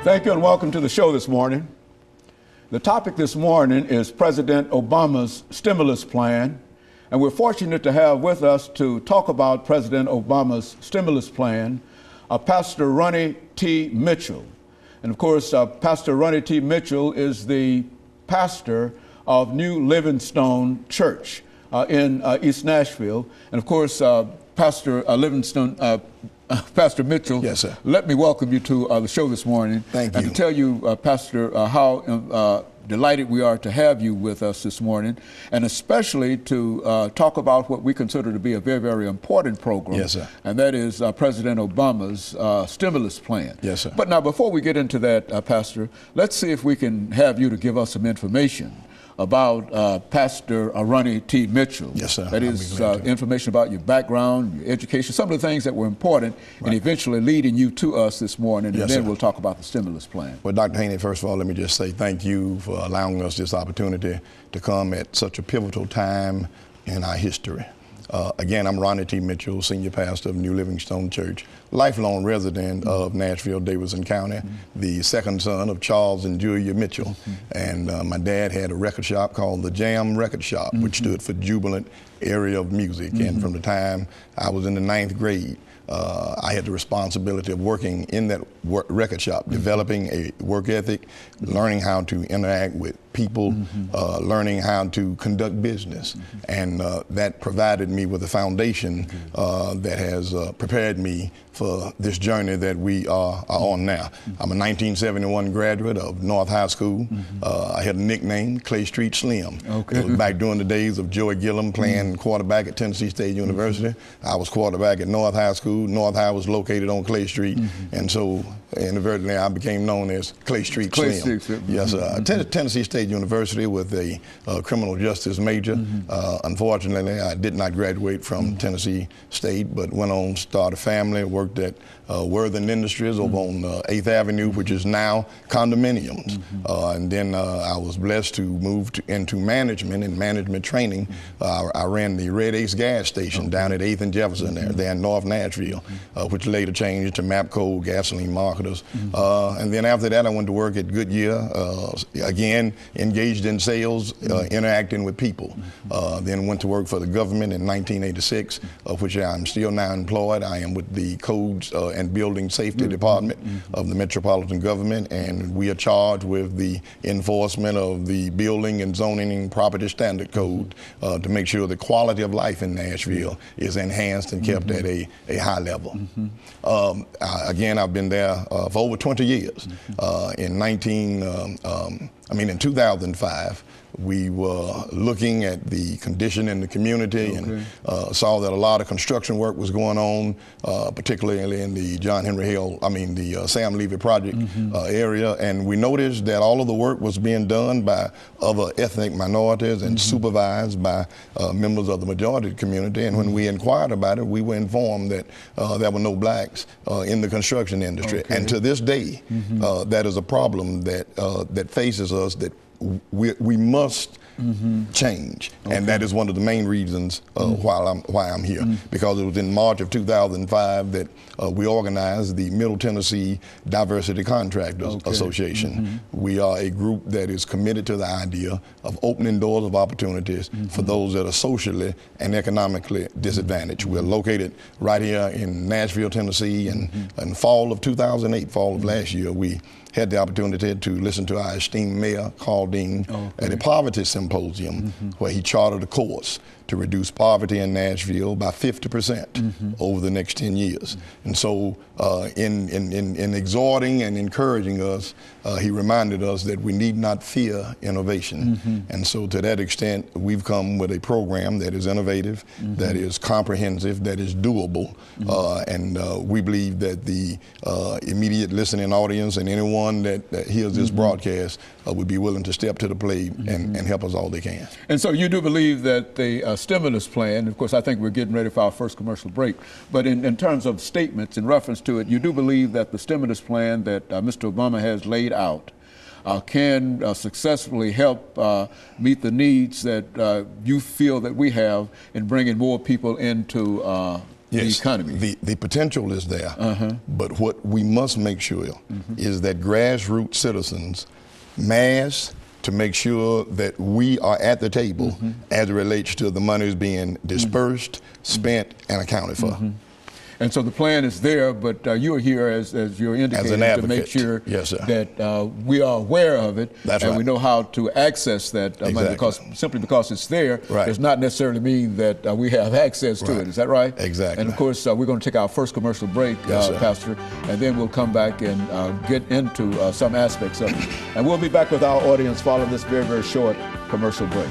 Thank you and welcome to the show this morning. The topic this morning is President Obama's stimulus plan, and we're fortunate to have with us to talk about President Obama's stimulus plan, Pastor Ronnie T. Mitchell. And of course, Pastor Ronnie T. Mitchell is the pastor of New Livingstone Church in East Nashville. And of course, Pastor Mitchell, yes, sir. Let me welcome you to the show this morning. Thank you. And to tell you, Pastor, how delighted we are to have you with us this morning, and especially to talk about what we consider to be a very, very important program. Yes, sir. And that is President Obama's stimulus plan. Yes, sir. But now, before we get into that, Pastor, let's see if we can have you to give us some information about Pastor Ronnie T. Mitchell. Yes, sir. That is information about your background, your education, some of the things that were important, right, and eventually leading you to us this morning, and then we'll talk about the stimulus plan. Well, Dr. Haney, first of all, let me just say thank you for allowing us this opportunity to come at such a pivotal time in our history. Again, I'm Ronnie T. Mitchell, senior pastor of New Livingstone Church, lifelong resident of Nashville, Davidson County, the second son of Charles and Julia Mitchell. And my dad had a record shop called the Jam Record Shop, which stood for Jubilant Area of Music. And from the time I was in the 9th grade, I had the responsibility of working in that record shop, developing a work ethic, learning how to interact with people, learning how to conduct business. And that provided me with a foundation that has prepared me for this journey that we are on now. I'm a 1971 graduate of North High School. I had a nickname, Clay Street Slim. Okay. It was back during the days of Joey Gillum playing quarterback at Tennessee State University. I was quarterback at North High School. North High was located on Clay Street, and so inadvertently I became known as Clay Street Slim. Yes, I attended Tennessee State University with a criminal justice major. Unfortunately, I did not graduate from Tennessee State, but went on to start a family, worked at Worthing Industries over on 8th Avenue, which is now condominiums. And then I was blessed to move into management and management training. I ran the Red Ace gas station down at 8th and Jefferson there in North Nashville, which later changed to MAPCO Gasoline Marketers. And then after that, I went to work at Goodyear, again, engaged in sales, interacting with people. Then went to work for the government in 1986, which I'm still now employed. I am with the Codes and Building Safety Department of the Metropolitan Government, and we are charged with the enforcement of the Building and Zoning and Property Standard Code to make sure the quality of life in Nashville is enhanced and kept at a high level. Again, I've been there for over 20 years. In 2005, we were looking at the condition in the community and saw that a lot of construction work was going on, particularly in the the Sam Levy project area. And we noticed that all of the work was being done by other ethnic minorities and supervised by members of the majority community. And when we inquired about it, we were informed that there were no blacks in the construction industry. And to this day, that is a problem that faces us, that we must change, and that is one of the main reasons why I'm here, because it was in March of 2005 that we organized the Middle Tennessee Diversity Contractors Association. We are a group that is committed to the idea of opening doors of opportunities for those that are socially and economically disadvantaged. We're located right here in Nashville, Tennessee, and in fall of 2008, fall of last year, we had the opportunity to listen to our esteemed mayor, Carl Dean, at a poverty symposium where he chartered a course to reduce poverty in Nashville by 50% over the next 10 years. And so in exhorting and encouraging us, he reminded us that we need not fear innovation. And so to that extent, we've come with a program that is innovative, that is comprehensive, that is doable. And we believe that the immediate listening audience and anyone that hears this broadcast would be willing to step to the plate and help us all they can. And so you do believe that the stimulus plan, of course I think we're getting ready for our first commercial break, but in terms of statements in reference to it, you do believe that the stimulus plan that Mr. Obama has laid out can successfully help meet the needs that you feel that we have in bringing more people into the economy. The potential is there, but what we must make sure is that grassroots citizens mass to make sure that we are at the table as it relates to the monies being dispersed, spent, and accounted for. And so the plan is there, but you're here as you're indicating to make sure that we are aware of it and we know how to access that money, because simply because it's there does not necessarily mean that we have access to it. Is that right? Exactly. And of course, we're going to take our first commercial break, Pastor, and then we'll come back and get into some aspects of it. And we'll be back with our audience following this very, very short commercial break.